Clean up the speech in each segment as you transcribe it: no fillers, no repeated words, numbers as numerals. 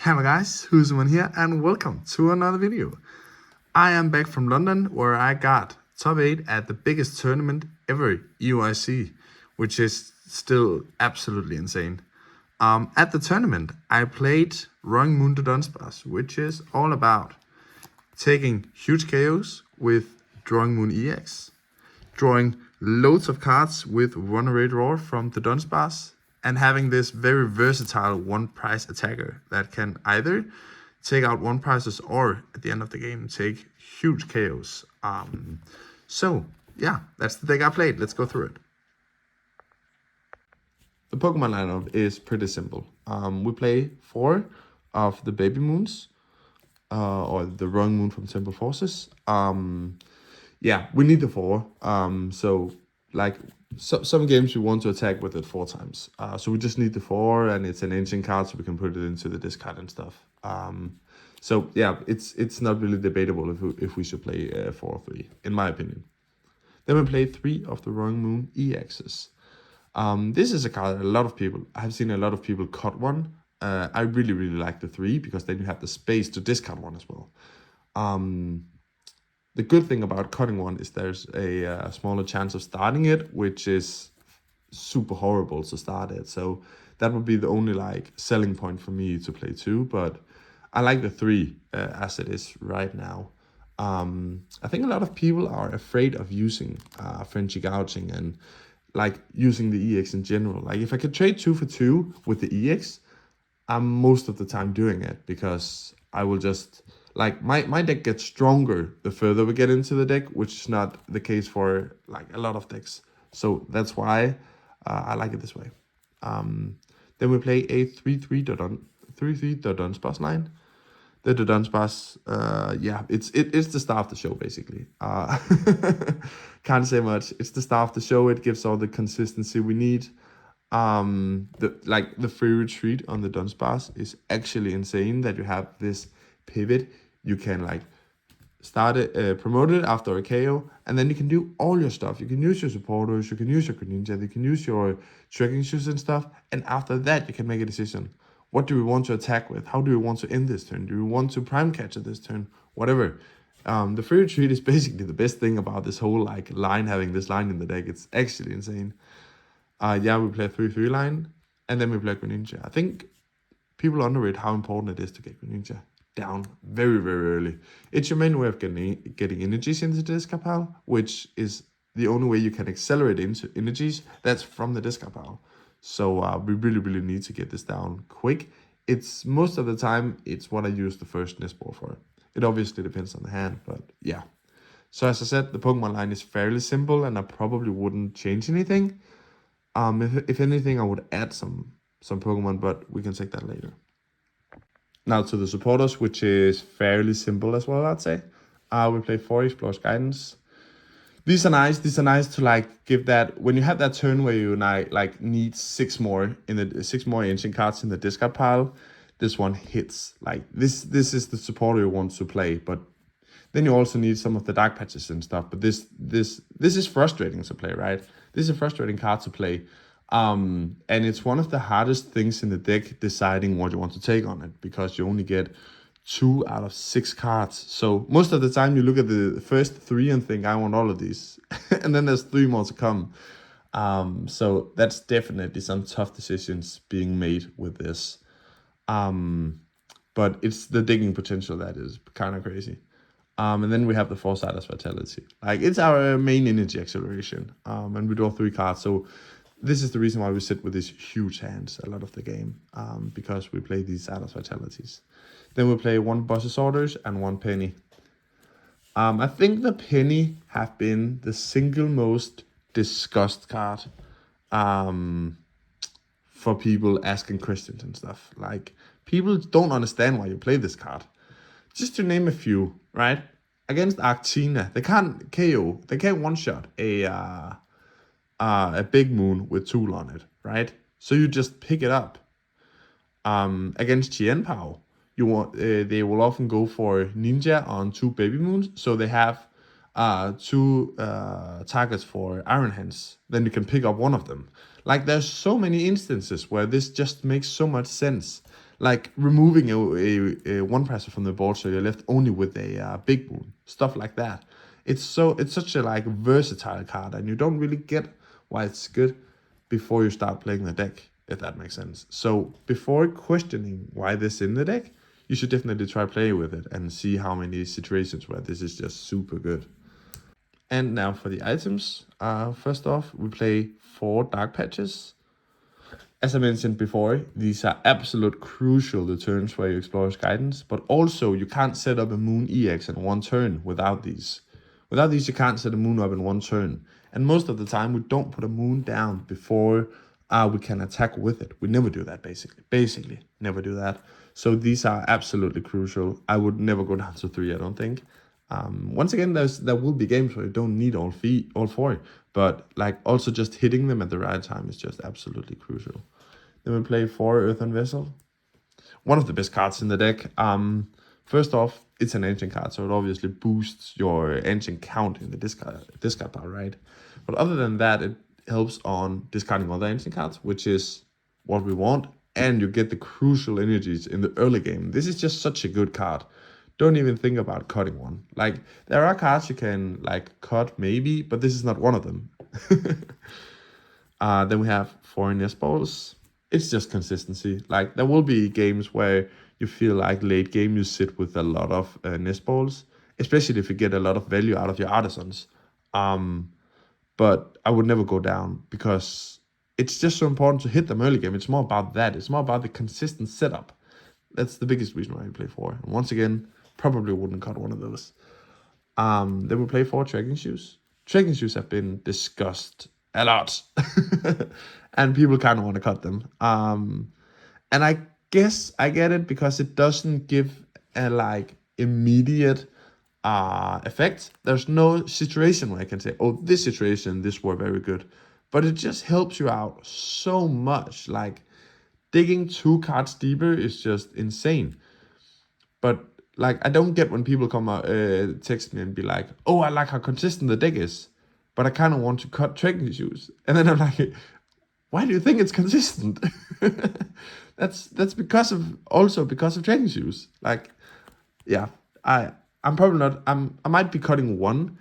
Hello guys, Huseman here and welcome to another video. I am back from London where I got top 8 at the biggest tournament ever, EUIC, which is still absolutely insane. At the tournament, I played Wrong Moon to Dunsparce, which is all about taking huge KOs with Drawing Moon EX, drawing loads of cards with Runaway Draw from the Dunsparce, and having this very versatile one-price attacker that can either take out one prices or at the end of the game take huge KOs. So yeah, that's the deck I played. Let's go through it. The Pokemon lineup is pretty simple. We play 4 of the Baby Moons, or the Wrong Moon from Temple Forces. Yeah, we need the 4. Some games we want to attack with it 4 times. So we just need the 4, and it's an ancient card, so we can put it into the discard and stuff. So yeah, it's not really debatable if we should play 4 or 3, in my opinion. Then we play 3 of the Wrong Moon EXs. This is a card that I've seen a lot of people cut one. I really like the 3 because then you have the space to discard one as well. The good thing about cutting one is there's a smaller chance of starting it, which is super horrible to start it. So that would be the only selling point for me to play 2. But I like the 3 as it is right now. I think a lot of people are afraid of using Frenzy Gouging and using the EX in general. If I could trade 2 for 2 with the EX, I'm most of the time doing it because I will just... my deck gets stronger the further we get into the deck, which is not the case for a lot of decks. So that's why I like it this way. Then we play a 3/3 Dunsparce line. The Dunsparce, yeah, it's the star of the show basically. Can't say much. It's the star of the show. It gives all the consistency we need. The free retreat on the Dunsparce is actually insane. That you have this pivot. You can start it, promote it after a KO, and then you can do all your stuff. You can use your supporters, you can use your Greninja, you can use your trekking shoes and stuff, and after that you can make a decision. What do we want to attack with? How do we want to end this turn? Do we want to prime catch at this turn? Whatever. The free retreat is basically the best thing about this whole line, having this line in the deck. It's actually insane. Yeah, we play a 3/3 line, and then we play Greninja. I think people underrate how important it is to get Greninja down very early. It's your main way of getting energies into the discard pile, which is the only way you can accelerate into energies. That's from the discard pile. So we really need to get this down quick. It's most of the time it's what I use the first Nestball for. It obviously depends on the hand, but yeah. So as I said, the Pokemon line is fairly simple, and I probably wouldn't change anything. If anything, I would add some Pokemon, but we can take that later. Now to the supporters, which is fairly simple as well, I'd say. We play 4 Explores Guidance. These are nice. These are nice to give that when you have that turn where you need 6 more ancient cards in the discard pile. This one hits. This is the supporter you want to play, but then you also need some of the dark patches and stuff. But this is frustrating to play, right? This is a frustrating card to play. And it's one of the hardest things in the deck deciding what you want to take on it, because you only get 2 out of 6 cards. So most of the time you look at the first 3 and think, I want all of these. And then there's 3 more to come. So that's definitely some tough decisions being made with this. But it's the digging potential that is kind of crazy. And then we have the Foresight's Vitality. It's our main energy acceleration. And we draw 3 cards. So this is the reason why we sit with these huge hands a lot of the game, because we play these Atlas Vitalities. Then we play 1 Boss's Orders and 1 Penny. I think the Penny have been the single most discussed card for people asking questions and stuff. People don't understand why you play this card. Just to name a few, right? Against Arctina, they can't KO, they can't one-shot a big moon with Tool on it, right? So you just pick it up. Against Chien-Pao, they will often go for Ninja on 2 Baby Moons, so they have 2 targets for Iron Hands. Then you can pick up one of them. There's so many instances where this just makes so much sense. like removing a one pricer from the board, so you're left only with a big moon, stuff like that. It's such a like versatile card, and you don't really get why it's good before you start playing the deck, if that makes sense. So before questioning why this is in the deck, you should definitely try play with it and see how many situations where this is just super good. And now for the items. First off, we play 4 dark patches. As I mentioned before, these are absolute crucial the turns where you explore guidance, but also you can't set up a moon EX in one turn without these. Without these, you can't set a moon up in one turn. And most of the time, we don't put a moon down before we can attack with it. We never do that, basically. Basically, never do that. So these are absolutely crucial. I would never go down to 3, I don't think. Once again, there will be games where you don't need all 4, but like also just hitting them at the right time is just absolutely crucial. Then we play 4 Earthen Vessel. One of the best cards in the deck. First off, it's an ancient card, so it obviously boosts your ancient count in the discard pile, right? But other than that, it helps on discarding other ancient cards, which is what we want, and you get the crucial energies in the early game. This is just such a good card. Don't even think about cutting one. Like, there are cards you can like cut maybe, but this is not one of them. Then we have 4 Nest Balls. It's just consistency. Like, there will be games where you feel like late game you sit with a lot of Nest Balls, especially if you get a lot of value out of your artisans. But I would never go down because it's just so important to hit them early game. It's more about that. It's more about the consistent setup. That's the biggest reason why I play 4. And once again, probably wouldn't cut one of those. Then we play 4 Trekking Shoes. Trekking Shoes have been discussed a lot. And people kind of want to cut them. And I guess I get it because it doesn't give a like immediate effect. There's no situation where I can say, oh, this situation, this were very good. But it just helps you out so much. Like, digging 2 cards deeper is just insane. But like, I don't get when people come text me and be like, oh, I like how consistent the deck is, but I kind of want to cut Trekking Shoes. And then I'm like, why do you think it's consistent? That's because of Trekking Shoes. Like, yeah, I'm probably not. I might be cutting 1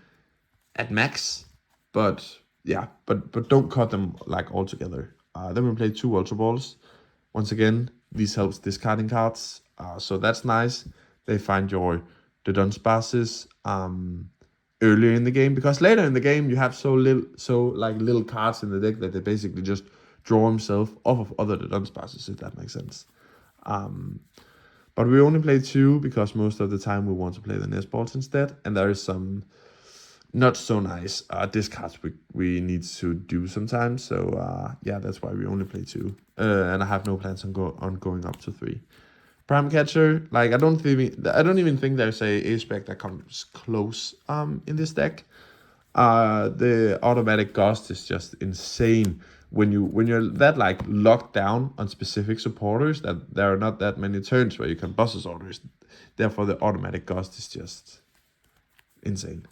at max, but yeah, but don't cut them like all together. Then we play 2 Ultra Balls. Once again, these helps discarding cards, so that's nice. They find the dunce passes earlier in the game, because later in the game you have so little cards in the deck that they basically just draw himself off of other dunce passes, if that makes sense. But we only play 2 because most of the time we want to play the Nest Balls instead, and there is some not so nice discards we need to do sometimes. So yeah, that's why we only play 2, and I have no plans on going up to 3. Prime Catcher, like I don't even think there's a spec that comes close in this deck. The automatic gust is just insane when you're that like locked down on specific supporters that there are not that many turns where you can bosses orders. Therefore, the automatic gust is just insane.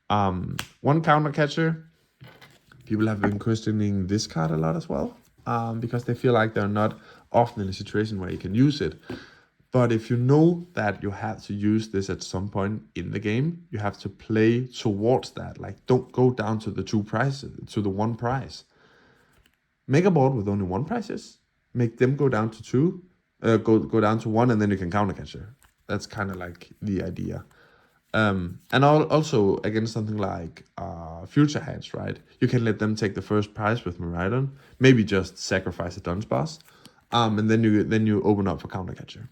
1 Counter Catcher. People have been questioning this card a lot as well, because they feel like they're not often in a situation where you can use it. But if you know that you have to use this at some point in the game, you have to play towards that. Like, don't go down to the 2 prices, to the 1 price. Make a board with only 1 prices. Make them go down to 2, go down to 1, and then you can counter catcher. That's kind of like the idea. And also against something like Future Hatch, right? You can let them take the first prize with Miraidon. Maybe just sacrifice a dunce boss, and then you open up for counter catcher.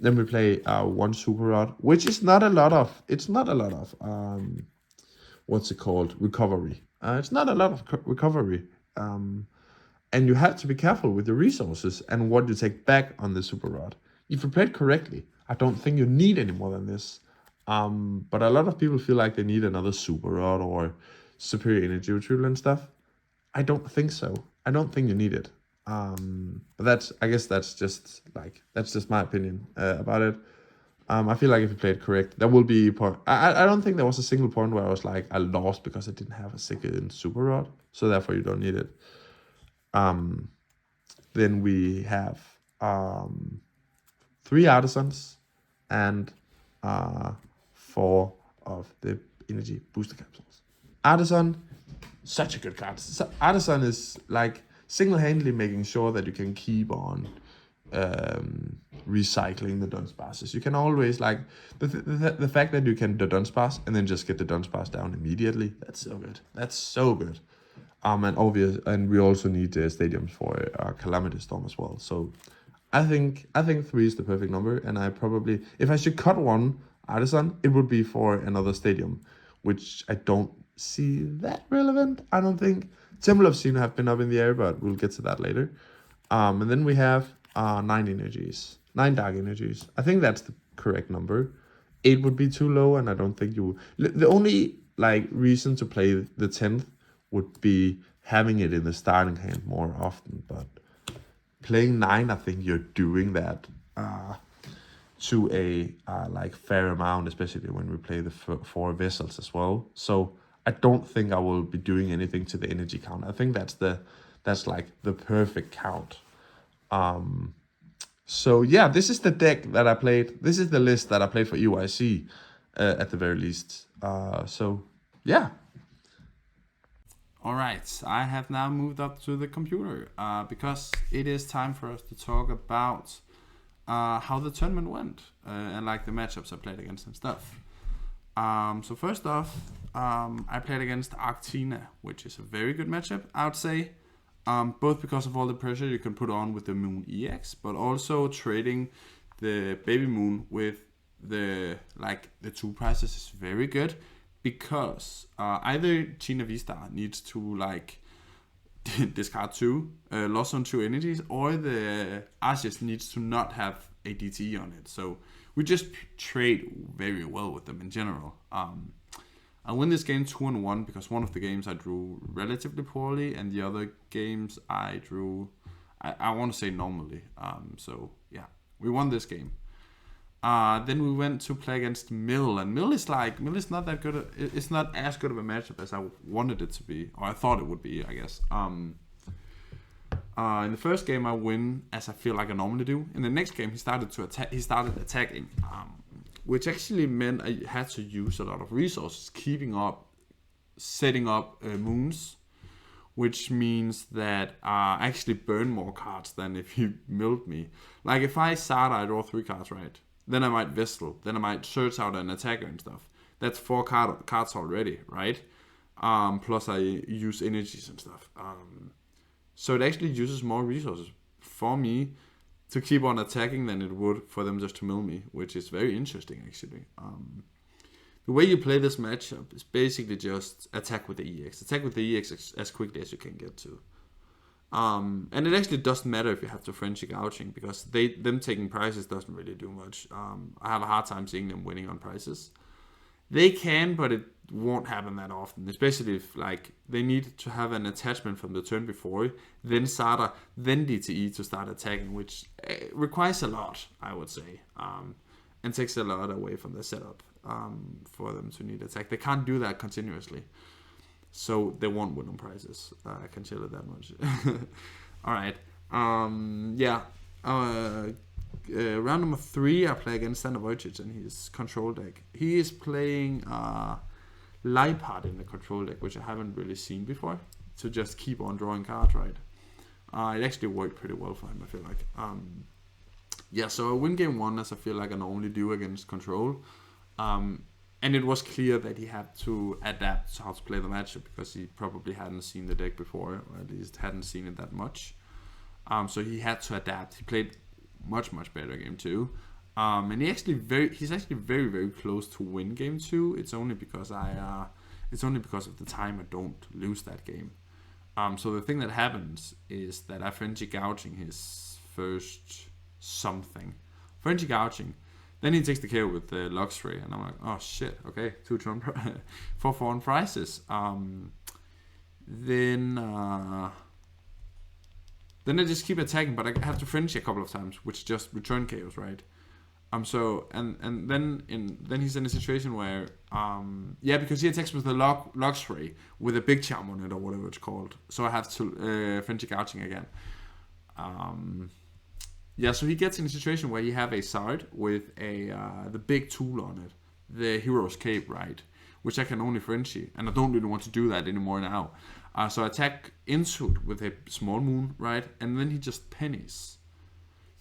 Then we play 1 Super Rod, which is not a lot of. It's not a lot of what's it called, recovery. It's not a lot of recovery. And you have to be careful with the resources and what you take back on the Super Rod. If you play it correctly, I don't think you need any more than this. But a lot of people feel like they need another Super Rod or Superior Energy Retrieval and stuff. I don't think so. I don't think you need it. But I guess that's just my opinion about it. I feel like if you play it correct, there will be point. I don't think there was a single point where I was like, I lost because I didn't have a second Super Rod, so therefore you don't need it. Then we have um, 3 artisans, and 4 of the energy booster capsules. Artisan, such a good card. Artisan is like single-handedly making sure that you can keep on recycling the Dunsparces. You can always like the fact that you can the Dunsparce and then just get the Dunsparce down immediately. That's so good. That's so good. And we also need stadiums for Calamity Storm as well. So I think 3 is the perfect number, and I probably, if I should cut one artisan, it would be for another stadium, which I don't see that relevant. I don't think. Temple of Xeno have been up in the air, but we'll get to that later. And then we have 9 energies, 9 dark energies. I think that's the correct number. 8 would be too low, and I don't think you. The only like reason to play the 10th would be having it in the starting hand more often, but playing 9, I think you're doing that to a like fair amount, especially when we play the 4 vessels as well. So I don't think I will be doing anything to the energy count. I think that's like the perfect count. So yeah, this is the deck that I played. This is the list that I played for EUIC at the very least. So yeah. Alright, I have now moved up to the computer because it is time for us to talk about how the tournament went and like the matchups I played against and stuff. So first off, I played against Arctina, which is a very good matchup, I would say. Both because of all the pressure you can put on with the Moon EX, but also trading the Baby Moon with the 2 prices is very good. Because either China V-Star needs to like discard 2, loss on 2 energies, or the Arceus needs to not have a DTE on it. So we just trade very well with them in general. I win this game 2-1 because one of the games I drew relatively poorly, and the other games I drew, I want to say normally. So yeah, we won this game. Then we went to play against Mill, and Mill is not that good. It's not as good of a matchup as I wanted it to be, or I thought it would be, I guess. In the first game, I win as I feel like I normally do. In the next game, he started attacking, which actually meant I had to use a lot of resources, setting up moons, which means that I actually burn more cards than if he milled me. Like if I Sada, I draw 3 cards, right? Then I might Vestal. Then I might search out an attacker and stuff. That's 4 cards already, right? Plus I use energies and stuff. So it actually uses more resources for me to keep on attacking than it would for them just to mill me, which is very interesting actually. The way you play this matchup is basically just attack with the EX. Attack with the EX as quickly as you can get to. And it actually doesn't matter if you have to Frenzy Gouging, because them taking prizes doesn't really do much. I have a hard time seeing them winning on prizes. They can, but it won't happen that often, especially if like they need to have an attachment from the turn before, then Sada, then DTE to start attacking, which requires a lot, I would say, and takes a lot away from the setup for them to need attack. They can't do that continuously. So they won't win on prizes. I can tell you that much. Alright. Round number 3, I play against Sander Wojcic and his control deck. He is playing Lipart in the control deck, which I haven't really seen before. To just keep on drawing cards, right? It actually worked pretty well for him, I feel like. So I win game 1 as I feel like I normally do against control. And it was clear that he had to adapt to how to play the matchup, because he probably hadn't seen the deck before, or at least hadn't seen it that much. So he had to adapt. He played much better game 2, and he's actually very very close to win game 2. It's only because of the time I don't lose that game. So the thing that happens is that I Frenzy Gouging his first something. Frenzy Gouging. Then he takes the KO with the Luxray, and I'm like, oh shit, okay, 2 turn for 4 on prizes. Then I just keep attacking, but I have to frenzy a couple of times, which just return KOs, right? Then he's in a situation where because he attacks with the Luxray with a big charm on it, or whatever it's called. So I have to frenzy Gouging again. Yeah, so he gets in a situation where he have a Zard with the big tool on it, the Hero's Cape, right? Which I can only Frenchie, and I don't really want to do that anymore now. So I attack into it with a small moon, right? And then he just pennies.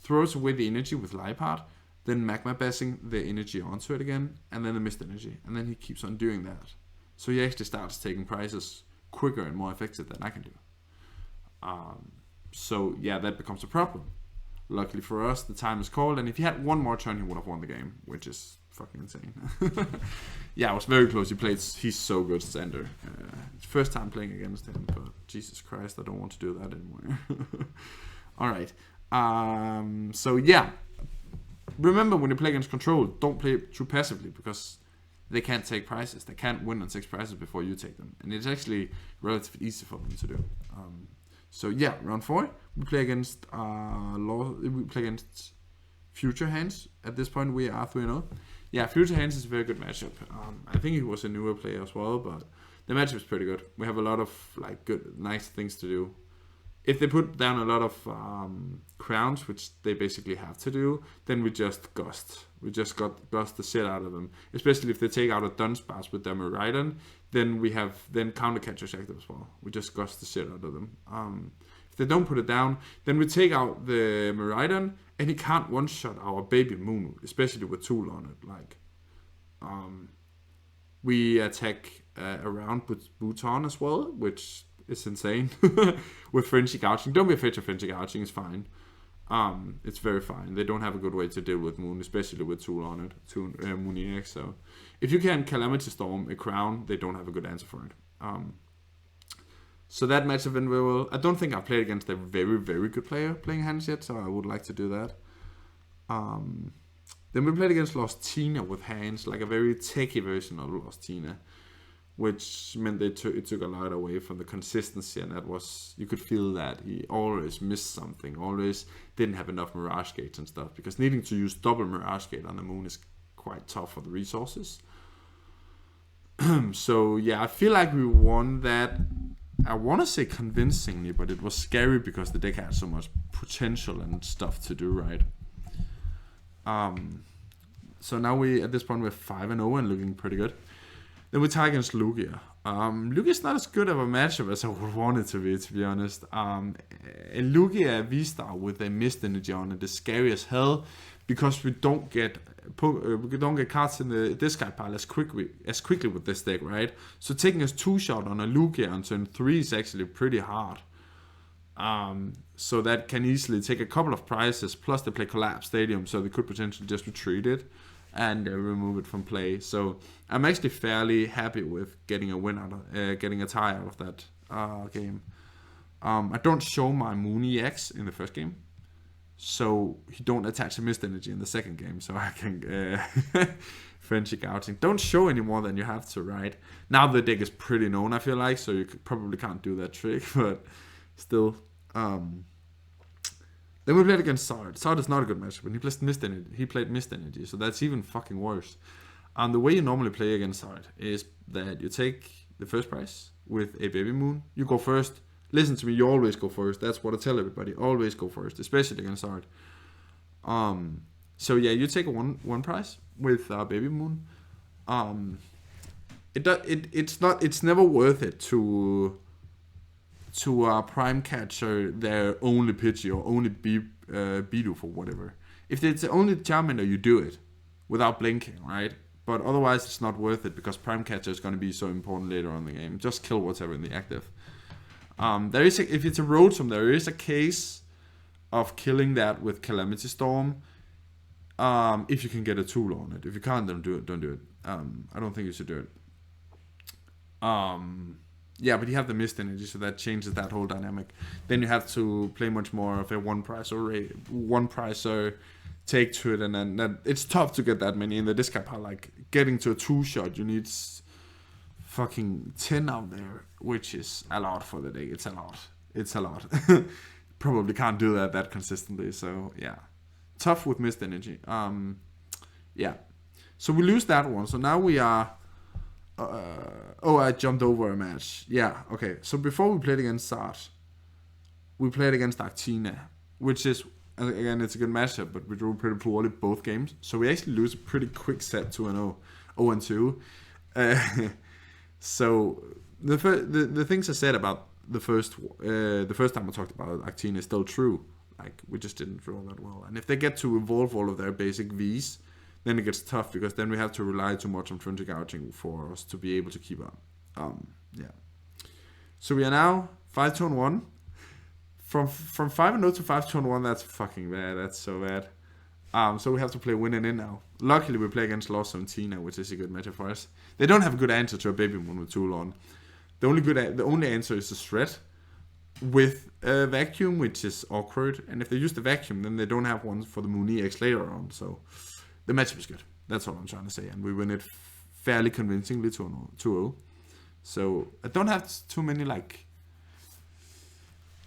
Throws away the energy with Liepard, then magma bassing the energy onto it again, and then the mist energy. And then he keeps on doing that. So he actually starts taking prizes quicker and more effective than I can do. So yeah, that becomes a problem. Luckily for us, the time is called, and if he had one more turn, he would have won the game, which is fucking insane. Yeah, I was very close. He's so good, Sander. It's first time playing against him, but Jesus Christ, I don't want to do that anymore. All right. So yeah, remember when you play against Control, don't play too passively because they can't take prizes. They can't win on 6 prizes before you take them, and it's actually relatively easy for them to do. So yeah, round 4, we play against Future Hands. At this point, we are 3-0. Yeah, Future Hands is a very good matchup. I think he was a newer player as well, but the matchup is pretty good. We have a lot of like good, nice things to do. If they put down a lot of crowns, which they basically have to do, then we just gust. We just gust the shit out of them. Especially if they take out a Dunsparce with their Miraidon, then we have counter catchers active as well. We just gust the shit out of them. If they don't put it down, then we take out the Miraidon, and he can't one-shot our baby Moon, especially with tool on it. Like, we attack around with Bhutan as well, which is insane. With Frenzy Gouging. Don't be afraid of Frenzy Gouging, it's fine. It's very fine. They don't have a good way to deal with Moon, especially with tool on it, Moon EX. So if you can Calamity Storm a crown, they don't have a good answer for it. So that matchup went very well. I don't think I've played against a very, very good player playing hands yet, so I would like to do that. Then we played against Lost Tina with hands, like a very techie version of Lost Tina, which meant it took a lot away from the consistency, and that was, you could feel that he always missed something, always didn't have enough Mirage Gates and stuff, because needing to use double Mirage Gate on the Moon is quite tough for the resources. So yeah, I feel like we won that. I want to say convincingly, but it was scary because the deck had so much potential and stuff to do, right? So now at this point we're 5-0 and looking pretty good. Then we tie against Lugia. Lugia's not as good of a matchup as I would want it to be honest. Lugia V-Star with a Mist Energy on it is scary as hell because we don't get cards in the discard pile as quickly with this deck, right? So taking us 2-shot on a Lugia on turn 3 is actually pretty hard. So that can easily take a couple of prizes, plus they play Collapse Stadium, so they could potentially just retreat it and remove it from play. So I'm actually fairly happy with getting a win out of, getting a tie out of that game. I don't show my Moon EX in the first game, so he don't attach a Mist Energy in the second game, so I can Frenzy Gouging. Don't show any more than you have to, right? Now the deck is pretty known, I feel like, so you probably can't do that trick, but still. Then we played against Zard. Zard is not a good matchup, and he played Mist Energy, so that's even fucking worse. The way you normally play against Zard is that you take the first prize with a baby Moon. You go first. Listen to me, you always go first. That's what I tell everybody. Always go first, especially against Zard. So yeah, you take one prize with baby Moon. It's never worth it to prime catcher their only Pidgey or only Bidoof or whatever. If it's the only Charmander, you do it without blinking, right? But otherwise it's not worth it because prime catcher is going to be so important later on in the game. Just kill whatever in the active. If it's a Rotom, there is a case of killing that with Calamity Storm. If you can get a tool on it. If you can't, then don't do it. I don't think you should do it. Yeah, but you have the Mist Energy, so that changes that whole dynamic. Then you have to play much more of a one price or take to it, and then that it's tough to get that many in the discard pile. Like getting to a 2-shot, you need fucking 10 out there, which is a lot for the deck. It's a lot. Probably can't do that consistently. So yeah, tough with Mist Energy. Yeah, so we lose that one. So now we are. I jumped over a match. Yeah, okay. So before we played against Zard, we played against Arctina, which is again, it's a good matchup, but we drew pretty poorly both games. So we actually lose a pretty quick set 2-0, 0-2. So the things I said about the first time I talked about Actine is still true. Like, we just didn't draw that well. And if they get to evolve all of their basic Vs, then it gets tough, because then we have to rely too much on frontal gouging for us to be able to keep up. Yeah. So we are now 5-1. From 5-0 to 5-1, that's fucking bad. That's so bad. So we have to play win and in now. Luckily, we play against Lost 17 now, which is a good matchup for us. They don't have a good answer to a Baby Moon with Toulon. The only answer is the Shred with a Vacuum, which is awkward. And if they use the Vacuum, then they don't have one for the Moon EX later on. So the matchup is good. That's all I'm trying to say. And we win it fairly convincingly 2-0. So I don't have too many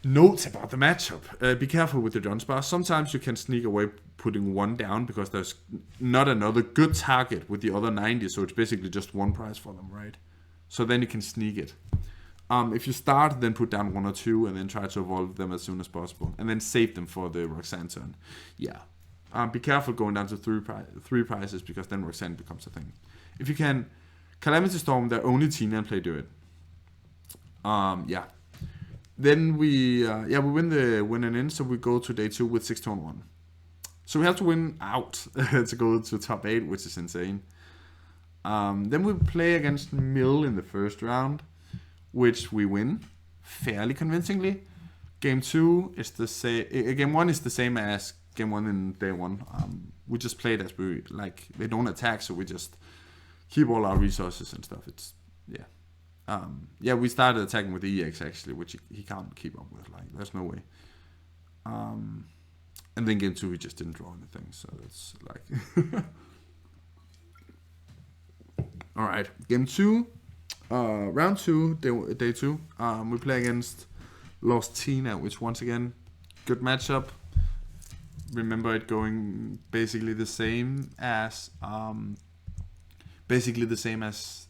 notes about the matchup. Be careful with the Dunsparce. Sometimes you can sneak away putting one down because there's not another good target with the other 90, so it's basically just one prize for them, right? So then you can sneak it. If you start, then put down 1 or 2 and then try to evolve them as soon as possible. And then save them for the Roxanne turn. Yeah. Be careful going down to 3 prizes, because then Roxanne becomes a thing. If you can Calamity Storm, their only Tina and play do it. Yeah. Then we win the win and in, so we go to day 2 with 6-1. So we have to win out to go to top 8, which is insane. Then we play against Mill in the first round, which we win fairly convincingly. Game 2 is the same. Game 1 is the same as game 1 in day 1. We just played as we like. They don't attack, so we just keep all our resources and stuff. It's we started attacking with the EX actually, which he can't keep up with. Like, there's no way. And then game 2 we just didn't draw anything, so it's like. All right, game 2, round 2, day 2. We play against Lost Tina, which once again, good matchup. Remember it going basically the same as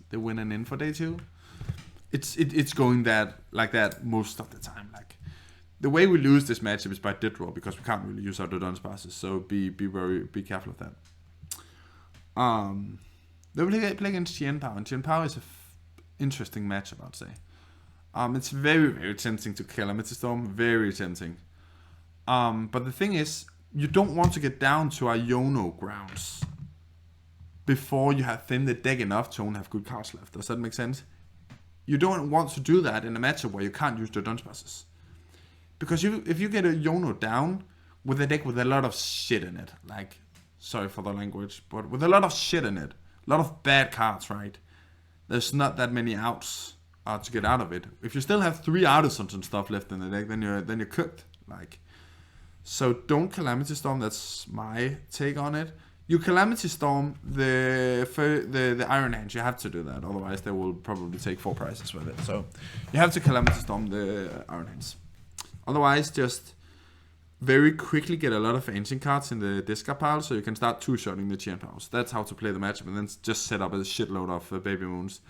the win and in for day 2. It's going like that most of the time. Like, the way we lose this matchup is by dead draw, because we can't really use our Dunsparces. So be careful of that. Then we play against Chien Pao, and Chien Pao is an interesting matchup, I'd say. It's very, very tempting to Calamity Storm, very tempting. But the thing is, you don't want to get down to Iono grounds before you have thinned the deck enough to only have good cards left. Does that make sense? You don't want to do that in a matchup where you can't use the Dunsparces. Because if you get a Iono down with a deck with a lot of shit in it, like, sorry for the language, but with a lot of shit in it, a lot of bad cards, right? There's not that many outs to get out of it. If you still have 3 artisans and stuff left in the deck, then you're cooked. Like, so don't Calamity Storm. That's my take on it. You Calamity Storm the Iron Hands. You have to do that, otherwise they will probably take 4 prizes with it. So you have to Calamity Storm the Iron Hands. Otherwise, just very quickly get a lot of ancient cards in the discard pile, so you can start 2-shotting the Chien Paos. That's how to play the matchup, and then just set up a shitload of Baby Moons.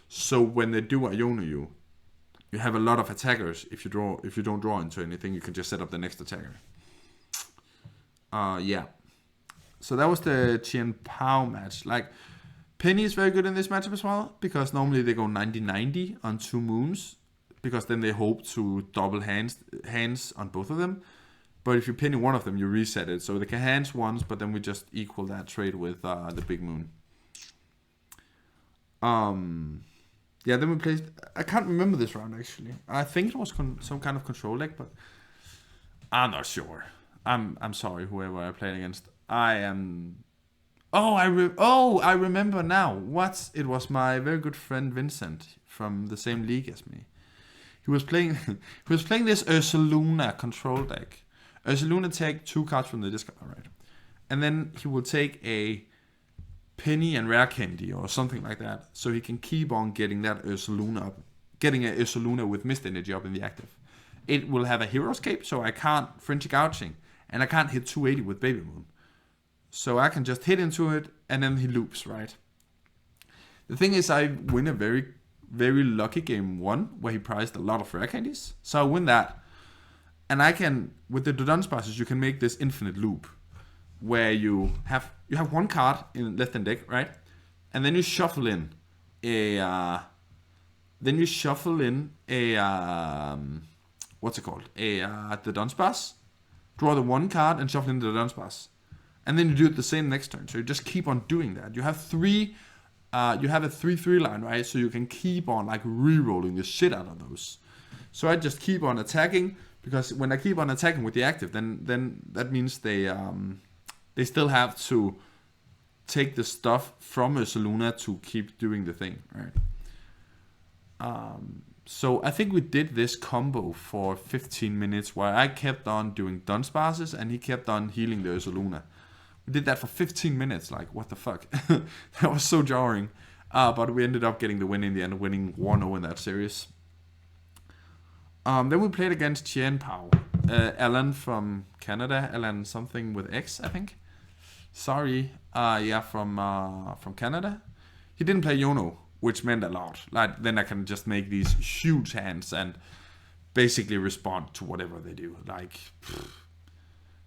So when they do Iono you have a lot of attackers. If you don't draw into anything, you can just set up the next attacker. Yeah. So that was the Chien Pao match. Like, Penny is very good in this matchup as well, because normally they go 90-90 on 2 moons, because then they hope to double hands on both of them. But if you penny one of them, you reset it. So they can hands once, but then we just equal that trade with the big moon. Yeah, then we played. I can't remember this round actually. I think it was some kind of control deck, but I'm not sure. I'm sorry, whoever I played against. I am. I remember now. It was my very good friend Vincent from the same league as me. He was playing. This Ursaluna control deck. Ursaluna take 2 cards from the discard, right? And then he will take a Penny and Rare Candy or something like that, so he can keep on getting that Ursaluna up, getting a Ursaluna with Mist Energy up in the active. It will have a Hero's Cape, so I can't French Gouging, and I can't hit 280 with Baby Moon. So I can just hit into it, and then he loops, right? The thing is, I win a very, very lucky game 1, where he prized a lot of Rare Candies. So I win that. And I can, with the dunce passes, you can make this infinite loop where you have one card in left hand deck, right? And then you shuffle in a what's it called? The dunce pass. Draw the one card and shuffle in the dunce pass. And then you do it the same next turn. So you just keep on doing that. You have you have a 3/3 line, right? So you can keep on like re-rolling the shit out of those. So I just keep on attacking, because when I keep on attacking with the active, then that means they still have to take the stuff from Ursaluna to keep doing the thing, right? So I think we did this combo for 15 minutes where I kept on doing dunce passes and he kept on healing the Ursaluna. We did that for 15 minutes, like what the fuck? That was so jarring. But we ended up getting the win in the end, winning 1-0 in that series. Then we played against Chien Pao. Alan from Canada, Alan something with X, I think. Sorry, from Canada. He didn't play Yono, which meant a lot. Like then I can just make these huge hands and basically respond to whatever they do. Like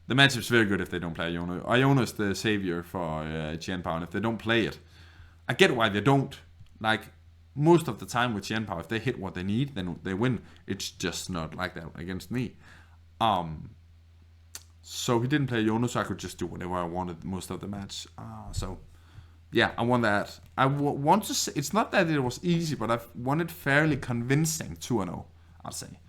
the matchup's very good if they don't play Iono. Iono is the savior for Chien Pao, and if they don't play it, I get why they don't. Like most of the time with Chien Pao, if they hit what they need, then they win. It's just not like that against me. So he didn't play Iono, so I could just do whatever I wanted most of the match. So yeah, I won that. Want to say, it's not that it was easy, but I've won it fairly convincing 2-0, I'd say.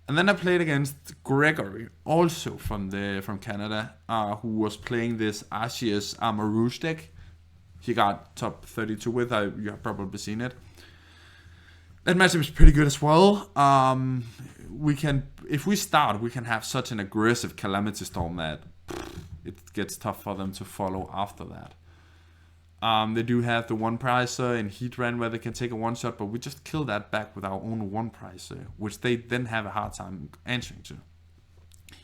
And then I played against Gregory, also from Canada, who was playing this Arceus Marouge deck. He got top 32 with, you have probably seen it. That matchup is pretty good as well. If we start, we can have such an aggressive Calamity Storm that it gets tough for them to follow after that. They do have the one prizer in Heatran where they can take a one shot, but we just kill that back with our own one prizer, which they then have a hard time answering to.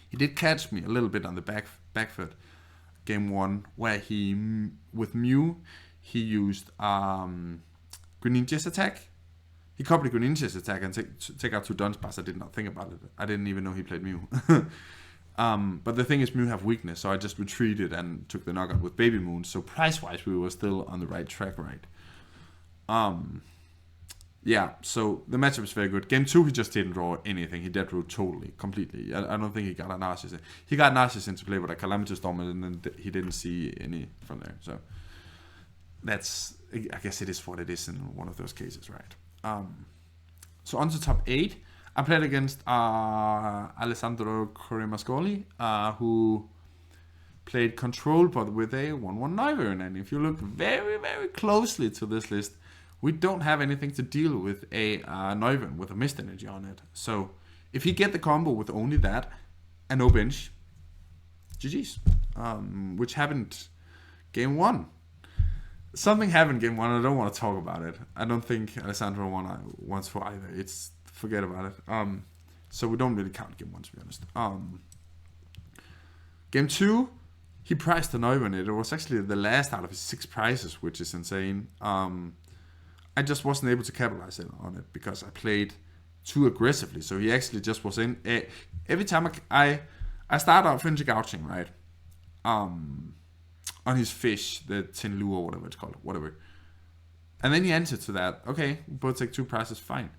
He did catch me a little bit on the back foot game 1, where he, with Mew, he used Greninja's attack. He copied Greninja's attack and take out 2 Dunsparce. I did not think about it. I didn't even know he played Mew. But the thing is, Mew have weakness, so I just retreated and took the knockout with Baby Moon. So price-wise, we were still on the right track, right? Yeah, so the matchup is very good. Game 2, he just didn't draw anything. He dead drew totally, completely. I don't think he got a Narcissus. He got Narcissus into play with a Calamity Storm, and then he didn't see any from there. So that's, I guess it is what it is in one of those cases, right? So on to top 8. I played against Alessandro Coremascoli, who played Control, but with a 1/1 Noivern. And if you look very, very closely to this list, we don't have anything to deal with a Noivern with a Mist Energy on it. So if he get the combo with only that and no bench, GG's. Which happened game 1. Something happened game 1, I don't want to talk about it. I don't think Alessandro won once for either. Forget about it. So we don't really count game 1, to be honest. Game 2, he priced the Noivern. It was actually the last out of his 6 prizes, which is insane. I just wasn't able to capitalize on it because I played too aggressively. So he actually just was in. Every time I start out Frenzy Gouching, right? On his fish, the Tin Lu or whatever it's called, whatever. And then he answered to that. Okay, both take 2 prizes, fine.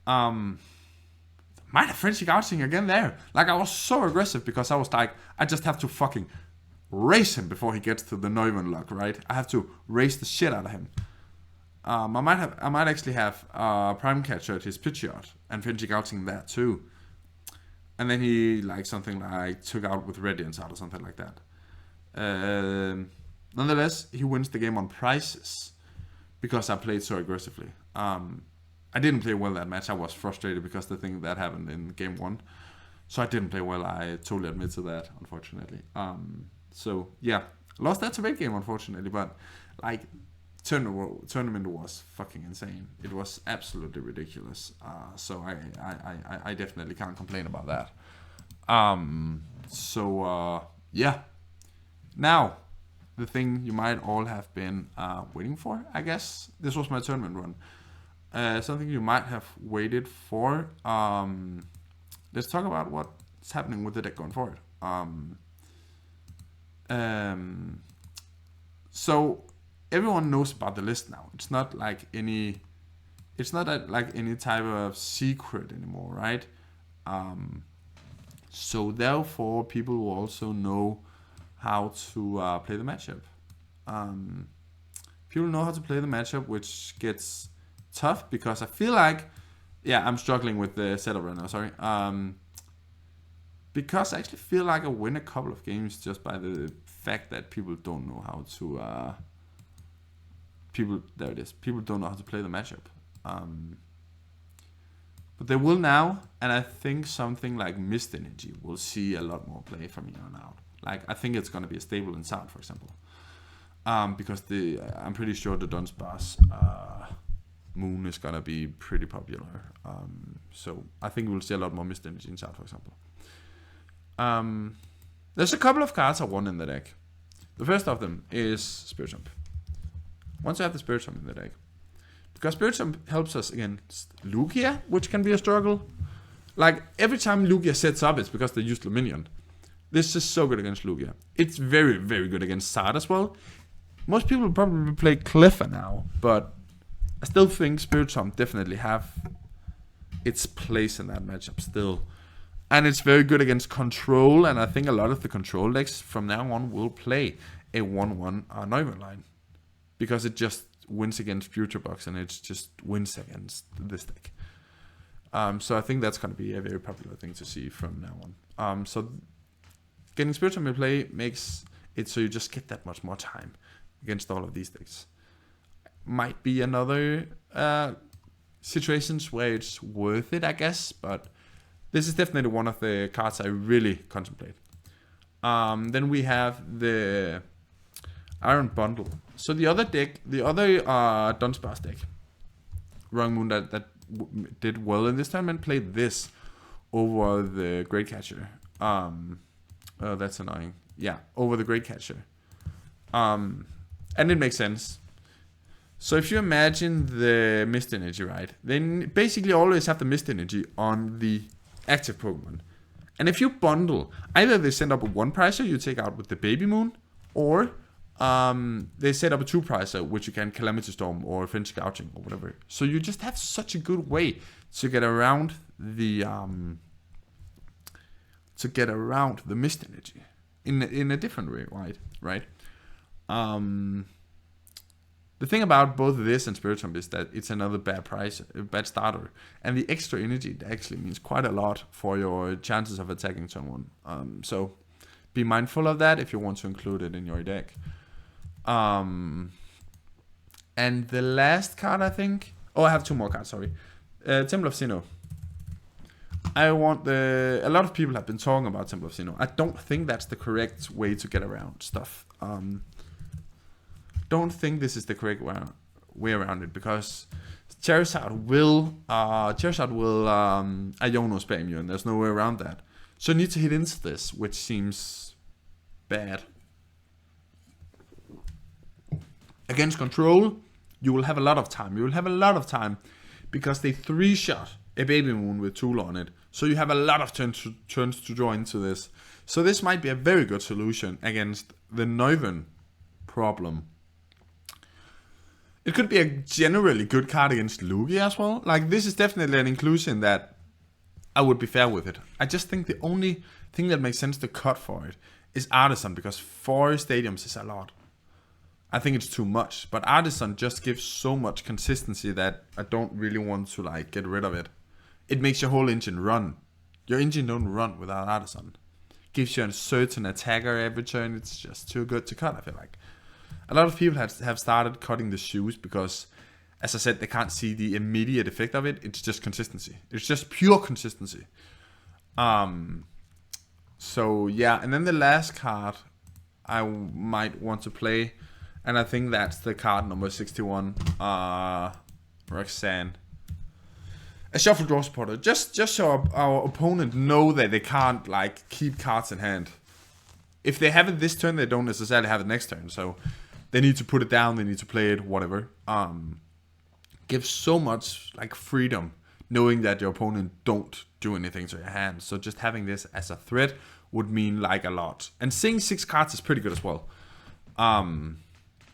Might have Frenzy Gouching again there. Like, I was so aggressive because I was like, I just have to fucking race him before he gets to the Noivern luck, right? I have to race the shit out of him. I might actually have Prime Catcher at his Pidgeot and Frenzy Gouching that too. And then he like something like took out with Radiance out or something like that. Nonetheless, he wins the game on prizes because I played so aggressively. I didn't play well that match. I was frustrated because the thing that happened in game 1. So I didn't play well. I totally admit to that, unfortunately. So yeah, lost that debate game, unfortunately. But like, tournament was fucking insane. It was absolutely ridiculous. So I definitely can't complain about that. Yeah. Now, the thing you might all have been waiting for, I guess. This was my tournament run. Something you might have waited for. Let let's talk about what's happening with the deck going forward. So everyone knows about the list now. It's not like any type of secret anymore, right? So therefore, people will also know how to play the matchup. People know how to play the matchup, which gets tough because I feel like, I'm struggling with the setup right now. Sorry. Because I actually feel like I win a couple of games just by the fact that people don't know how to. People don't know how to play the matchup. But they will now, and I think something like Mist Energy will see a lot more play from here on out. Like, I think it's going to be a staple in South, for example. Because I'm pretty sure the Dunsparce Moon is going to be pretty popular. So I think we'll see a lot more Mist Energy in South, for example. There's a couple of cards I want in the deck. The first of them is Spirit Jump. Once I have the Spirit Jump in the deck, because Spirit Jump helps us against Lugia, which can be a struggle. Like, every time Lugia sets up, it's because they use Luminion. This is so good against Lugia. It's very, very good against Zard as well. Most people probably play Cleffa now, but I still think Spirit Jump definitely have its place in that matchup still. And it's very good against Control, and I think a lot of the Control decks from now on will play a 1-1 Neumann line. Because it just wins against Future Box, and it just wins against this deck. So I think that's going to be a very popular thing to see from now on. So getting Spirit Jump in play makes it so you just get that much more time against all of these decks. Might be another situations where it's worth it, I guess, but this is definitely one of the cards I really contemplate. Then we have the Iron Bundle. So the other Dunsparce deck, Wrong Moon, that did well in this tournament, played this over the Great Catcher. That's annoying. Yeah, over the Great Catcher. And it makes sense. So if you imagine the Mist Energy, right, then basically always have the Mist Energy on the active Pokemon. And if you bundle, either they send up a 1-pricer you take out with the Baby Moon, or they set up a 2-pricer, which you can Calamity Storm or Fence Gouging or whatever. So you just have such a good way to get around the Mist Energy in a different way, right? The thing about both this and Spirit Jump is that it's another bad starter, and the extra energy actually means quite a lot for your chances of attacking someone. So be mindful of that if you want to include it in your deck. And the last card, I think. Oh, I have 2 more cards. Sorry, Temple of Sinnoh. A lot of people have been talking about Temple of Sinnoh. I don't think that's the correct way to get around stuff. Don't think this is the correct way around it, because Charizard will Iono spam you, and there's no way around that. So you need to hit into this, which seems bad. Against Control, you will have a lot of time. Because they 3-shot a Baby Moon with Tool on it. So you have a lot of turns to draw into this. So this might be a very good solution against the Neuven problem. It could be a generally good card against Lugia as well. Like, this is definitely an inclusion that I would be fair with it. I just think the only thing that makes sense to cut for it is Artisan, because 4 stadiums is a lot. I think it's too much, but Artisan just gives so much consistency that I don't really want to like get rid of it. It makes your whole engine run. Your engine don't run without Artisan. Gives you a certain attacker every turn. It's just too good to cut, I feel like. A lot of people have started cutting the shoes because, as I said, they can't see the immediate effect of it. It's just consistency. It's just pure consistency. So yeah, and then the last card I might want to play, and I think that's the card number 61, Roxanne. A Shuffle Draw Supporter. Just so our opponent know that they can't like keep cards in hand. If they have it this turn, they don't necessarily have it next turn. So they need to put it down, they need to play it, whatever. Gives so much like freedom knowing that your opponent don't do anything to your hand. So just having this as a threat would mean like a lot. And seeing 6 cards is pretty good as well.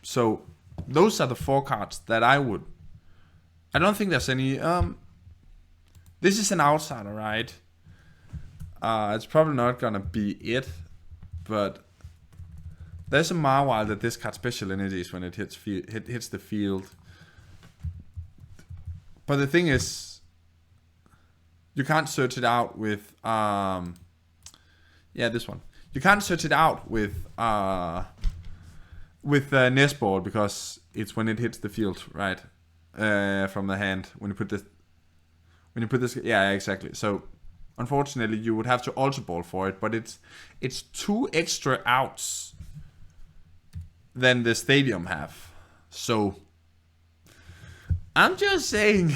So those are the 4 cards that I don't think there's any. This is an outsider, right? It's probably not gonna be it, but there's a Marwile that this card special entities when it hits the field. But the thing is, you can't search it out with this one. You can't search it out with Nestball because it's when it hits the field, right? From the hand when you put this. Yeah, exactly. So unfortunately, you would have to Ultra Ball for it, but it's 2 extra outs than the stadium have. So I'm just saying,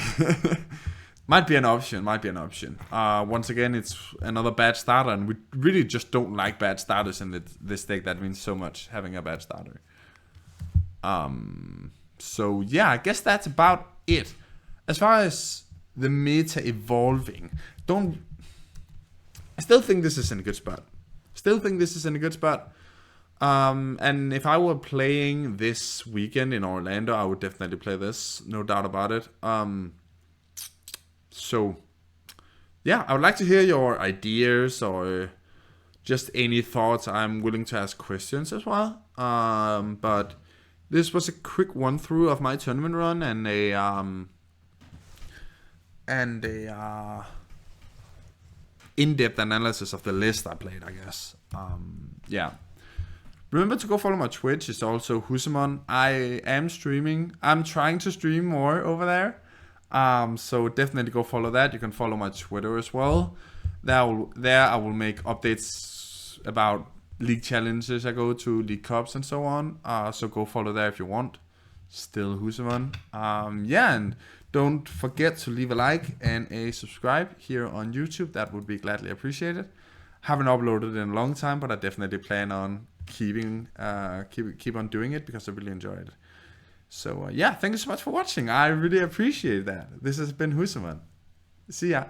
might be an option. Once again, it's another bad starter, and we really just don't like bad starters in this deck. That means so much having a bad starter. So yeah, I guess that's about it. As far as the meta evolving, I still think this is in a good spot. And if I were playing this weekend in Orlando, I would definitely play this, no doubt about it. So yeah, I would like to hear your ideas or just any thoughts. I'm willing to ask questions as well. But this was a quick run through of my tournament run and a in-depth analysis of the list I played, I guess. Yeah. Remember to go follow my Twitch. It's also Husamon. I am streaming. I'm trying to stream more over there. So definitely go follow that. You can follow my Twitter as well. There I will make updates about league challenges I go to, league cups and so on. So go follow there if you want. Still Husamon. Yeah, and don't forget to leave a like and a subscribe here on YouTube. That would be gladly appreciated. Haven't uploaded in a long time, but I definitely plan on keep on doing it because I really enjoyed it. So yeah, thank you so much for watching. I really appreciate that. This has been Husamon. See ya.